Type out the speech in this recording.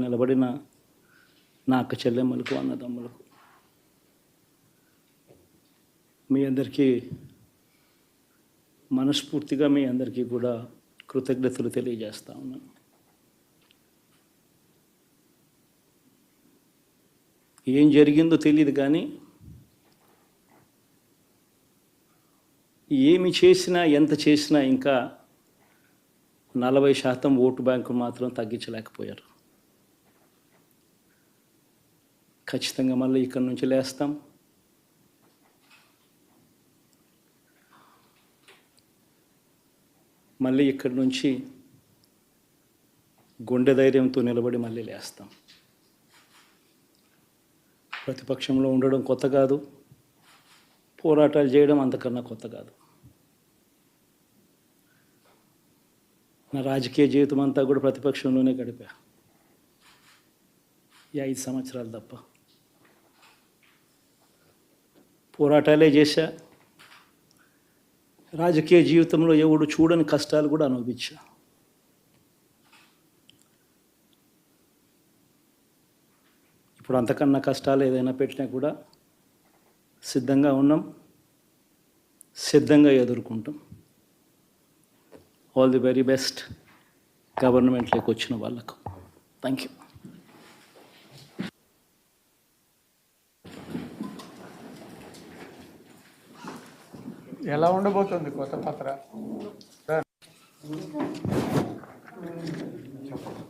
నిలబడిన నా అక్క చెల్లెమ్మలకు, అన్నదమ్ములకు, మీ అందరికీ మనస్ఫూర్తిగా మీ అందరికీ కూడా కృతజ్ఞతలు తెలియజేస్తా ఉన్నాను. ఏం జరిగిందో తెలియదు కానీ ఏమి చేసినా ఎంత చేసినా ఇంకా 40% ఓటు బ్యాంకు మాత్రం తగ్గించలేకపోయారు. ఖచ్చితంగా మళ్ళీ ఇక్కడి నుంచి లేస్తాం. మళ్ళీ ఇక్కడి నుంచి గుండె ధైర్యంతో నిలబడి మళ్ళీ లేస్తాం. ప్రతిపక్షంలో ఉండడం కొత్త కాదు, పోరాటాలు చేయడం అంతకన్నా కొత్త కాదు. నా రాజకీయ జీవితం అంతా కూడా ప్రతిపక్షంలోనే గడిపా, ఈ 5 సంవత్సరాలు తప్ప. పోరాటాలే చేశా. రాజకీయ జీవితంలో ఎవడు చూడని కష్టాలు కూడా అనుభవించా. ఇప్పుడు అంతకన్నా కష్టాలు ఏదైనా పెట్టినా కూడా సిద్ధంగా ఉన్నాం, సిద్ధంగా ఎదుర్కొంటాం. ఆల్ ది వెరీ బెస్ట్ గవర్నమెంట్లోకి వచ్చిన వాళ్ళకు. Thank you. ఎలా ఉండబోతుంది కొత్త పత్ర? చెప్పండి.